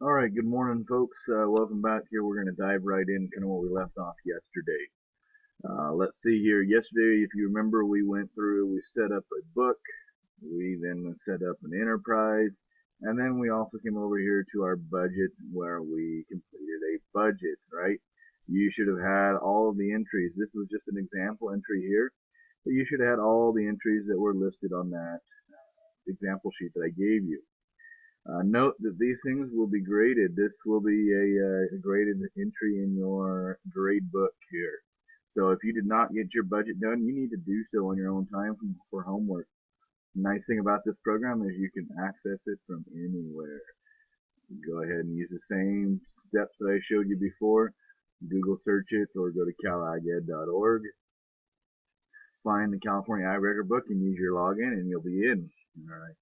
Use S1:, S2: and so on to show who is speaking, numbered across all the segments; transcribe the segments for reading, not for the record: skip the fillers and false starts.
S1: Alright, good morning folks. Welcome back here. We're going to dive right in kind of where we left off yesterday. Let's see here. Yesterday, if you remember, we went through, we set up a book, we then set up an enterprise, and then we also came over here to our budget where we completed a budget, right? You should have had all of the entries. This was just an example entry here, but you should have had all the entries that were listed on that example sheet that I gave you. Note that these things will be graded. This will be a graded entry in your grade book here. So if you did not get your budget done, you need to do so on your own time for homework. The nice thing about this program is you can access it from anywhere. Go ahead and use the same steps that I showed you before. Google search it or go to calaged.org. Find the California Irecordbook and use your login and you'll be in. All right.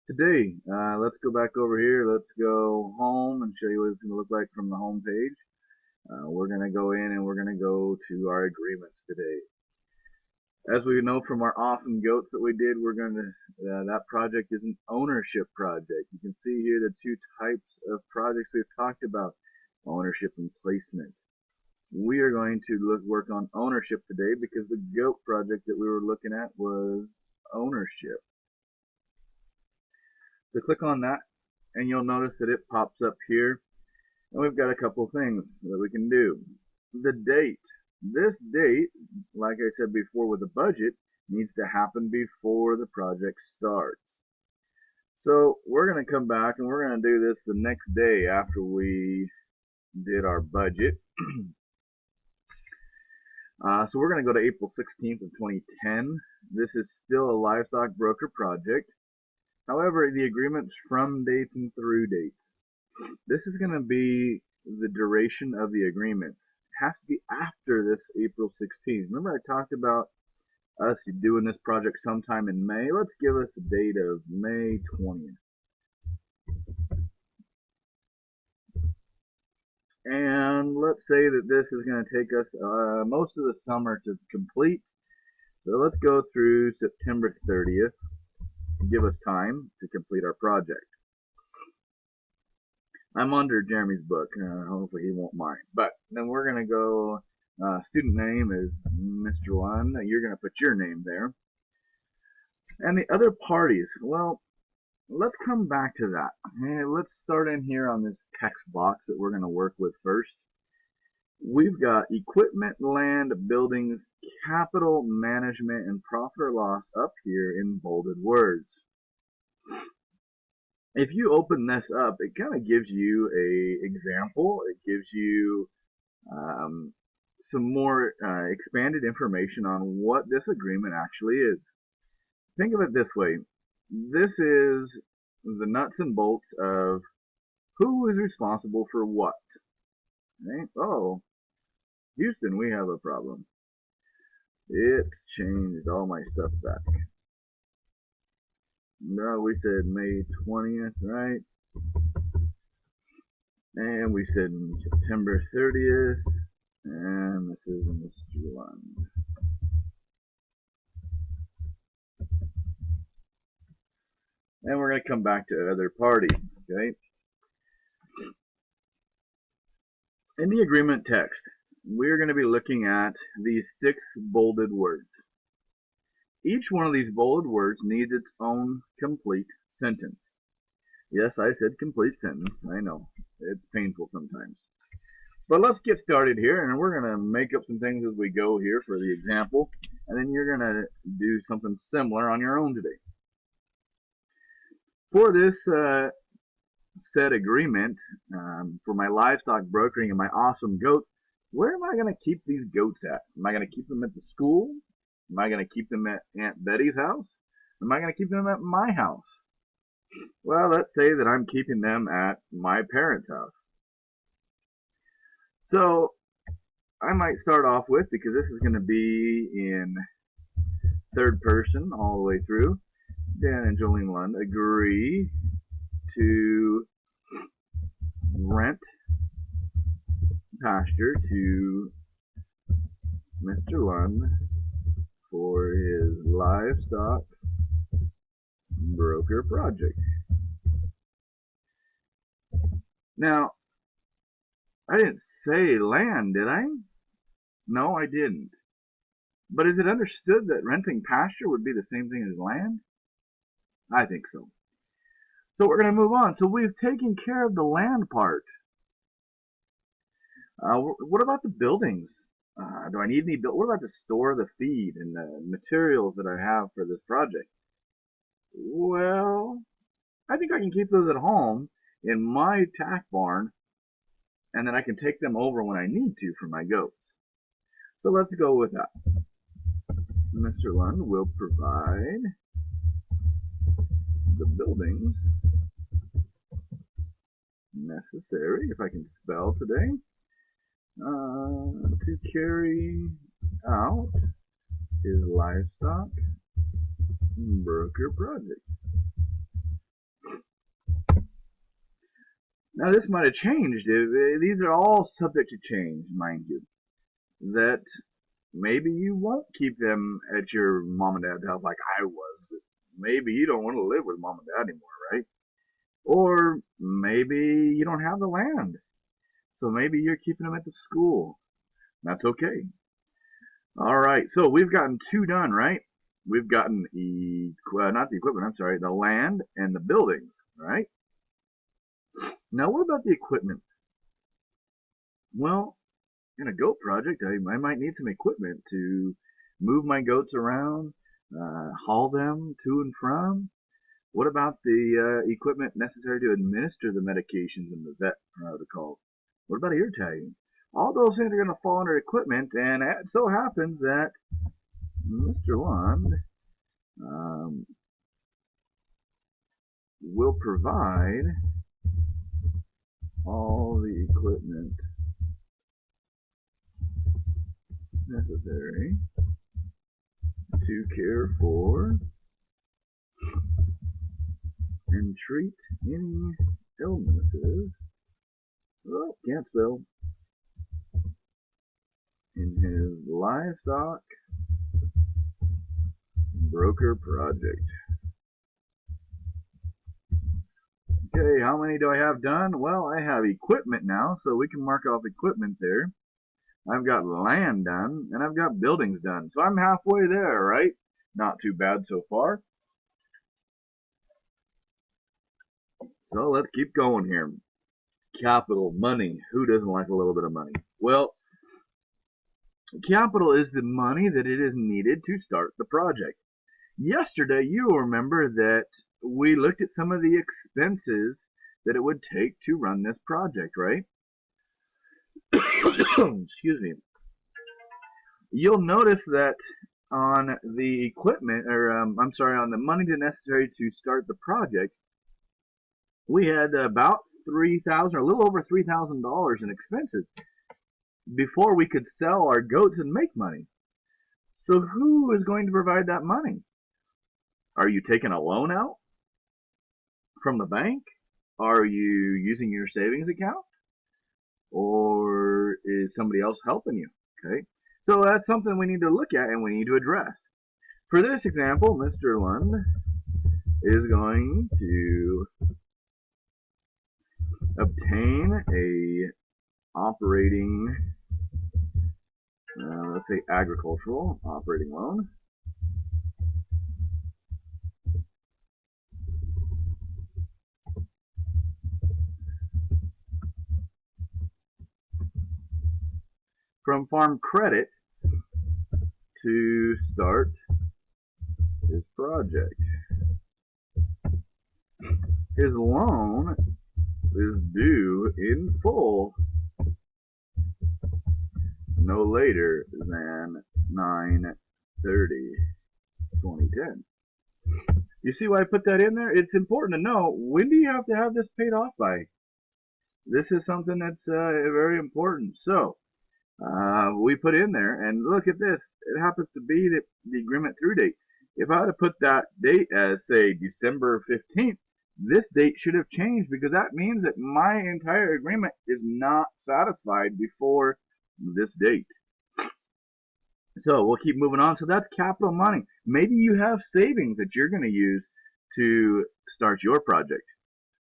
S1: Today, let's go back over here. Let's go home and show you what it's going to look like from the home page. We're going to go in and we're going to go to our agreements today. As we know from our awesome goats that we did, we're going to that project is an ownership project. You can see here the two types of projects we've talked about: ownership and placement. We are going to work on ownership today because the goat project that we were looking at was ownership. So click on that and you'll notice that it pops up here. And we've got a couple things that we can do. The date. This date, like I said before with the budget, needs to happen before the project starts. So we're going to come back and we're going to do this the next day after we did our budget. So we're going to go to April 16th of 2010. This is still a livestock broker project. However, the agreement's from dates and through dates. This is going to be the duration of the agreement. It has to be after this April 16th. Remember I talked about us doing this project sometime in May? Let's give us a date of May 20th. And let's say that this is going to take us most of the summer to complete. So let's go through September 30th. Give us time to complete our project. I'm under Jeremy's book. Hopefully he won't mind. But then we're going to go, student name is Mr. Lund. You're going to put your name there. And the other parties, well, let's come back to that. Let's start in here on this text box that we're going to work with first. We've got equipment, land, buildings, capital management, and profit or loss up here in bolded words. If you open this up, it kind of gives you a example. It gives you some more expanded information on what this agreement actually is. Think of it this way. This is the nuts and bolts of who is responsible for what. Okay? Oh, Houston, we have a problem. It changed all my stuff back. No, we said May 20th, right? And we said September 30th. And this is Mr. Lund. And we're going to come back to other party, okay? In the agreement text, we're going to be looking at these 6 bolded words. Each one of these bolded words needs its own complete sentence. Yes, I said complete sentence. I know. It's painful sometimes. But let's get started here, and we're going to make up some things as we go here for the example, and then you're going to do something similar on your own today. For this said agreement, for my livestock brokering and my awesome goats, where am I going to keep these goats at? Am I going to keep them at the school? Am I going to keep them at Aunt Betty's house? Am I going to keep them at my house? Well, let's say that I'm keeping them at my parents' house. So I might start off with, because this is going to be in third person all the way through, Dan and Jolene Lund agree to rent pasture to Mr. Lund for his livestock broker project. Now, I didn't say land, did I? No, I didn't. But is it understood that renting pasture would be the same thing as land? I think so. So we're going to move on. So we've taken care of the land part. What about the buildings? Do I need any? What about to store the feed and the materials that I have for this project? Well, I think I can keep those at home in my tack barn, and then I can take them over when I need to for my goats. So let's go with that. Mr. Lund will provide the buildings necessary, if I can spell today, to carry out his livestock broker project. Now this might have changed. These are all subject to change, mind you. That maybe you won't keep them at your mom and dad's house like I was. Maybe you don't want to live with mom and dad anymore, right? Or maybe you don't have the land. So maybe you're keeping them at the school. That's okay. All right, so we've gotten two done, right? We've gotten not the equipment, I'm sorry, the land and the buildings, right? Now what about the equipment? Well, in a goat project, I might need some equipment to move my goats around, haul them to and from. What about the equipment necessary to administer the medications and the vet protocol? What about ear tagging? All those things are going to fall under equipment, and it so happens that Mr. Lund will provide all the equipment necessary to care for and treat any illnesses, can't spell, in his livestock broker project. Okay, how many do I have done? Well, I have equipment now, so we can mark off equipment there. I've got land done, and I've got buildings done. So I'm halfway there, right? Not too bad so far. So let's keep going here. Capital, money. Who doesn't like a little bit of money? Well, capital is the money that it is needed to start the project. Yesterday, you will remember that we looked at some of the expenses that it would take to run this project, right? Excuse me. You'll notice that on the equipment, or I'm sorry, on the money necessary to start the project, we had about $3,000, or a little over $3,000 in expenses before we could sell our goats and make money. So who is going to provide that money? Are you taking a loan out from the bank? Are you using your savings account? Or is somebody else helping you? Okay, so that's something we need to look at and we need to address. For this example, Mr. Lund is going to obtain a operating, let's say agricultural operating loan. From Farm Credit to start his project. His loan is due in full no later than 9/30/2010. You see why I put that in there? It's important to know, when do you have to have this paid off by? This is something that's very important. So we put in there, and look at this. It happens to be the agreement through date. If I had to put that date as, say, December 15th, this date should have changed, because that means that my entire agreement is not satisfied before this date. So we'll keep moving on. So that's capital money. Maybe you have savings that you're going to use to start your project.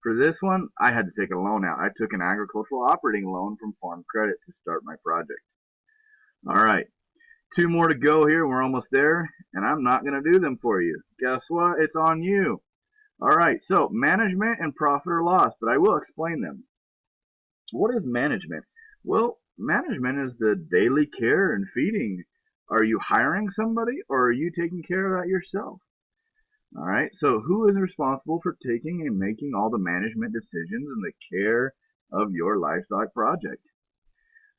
S1: For this one, I had to take a loan out. I took an agricultural operating loan from Farm Credit to start my project. All right, 2 more to go here. We're almost there, and I'm not going to do them for you. Guess what? It's on you. All right, so management and profit or loss, but I will explain them. What is management? Well, management is the daily care and feeding. Are you hiring somebody, or are you taking care of that yourself? All right, so who is responsible for taking and making all the management decisions and the care of your livestock project?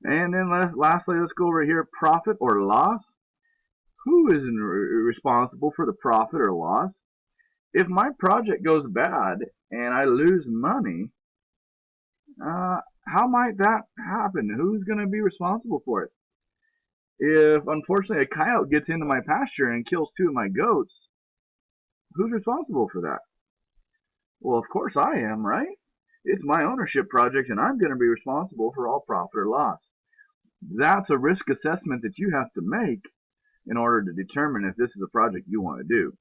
S1: And then lastly, let's go over here, profit or loss. Who is responsible for the profit or loss? If my project goes bad and I lose money, how might that happen? Who's going to be responsible for it? If unfortunately a coyote gets into my pasture and kills 2 of my goats, who's responsible for that? Well, of course I am, right? It's my ownership project and I'm going to be responsible for all profit or loss. That's a risk assessment that you have to make in order to determine if this is a project you want to do.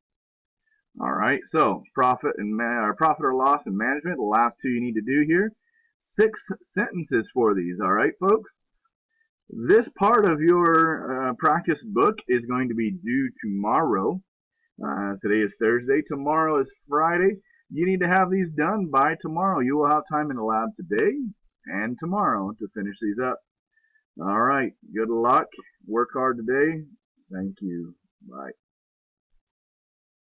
S1: All right, so profit or loss and management, the last 2 you need to do here. 6 sentences for these, all right, folks? This part of your practice book is going to be due tomorrow. Today is Thursday. Tomorrow is Friday. You need to have these done by tomorrow. You will have time in the lab today and tomorrow to finish these up. All right, good luck. Work hard today. Thank you. Bye.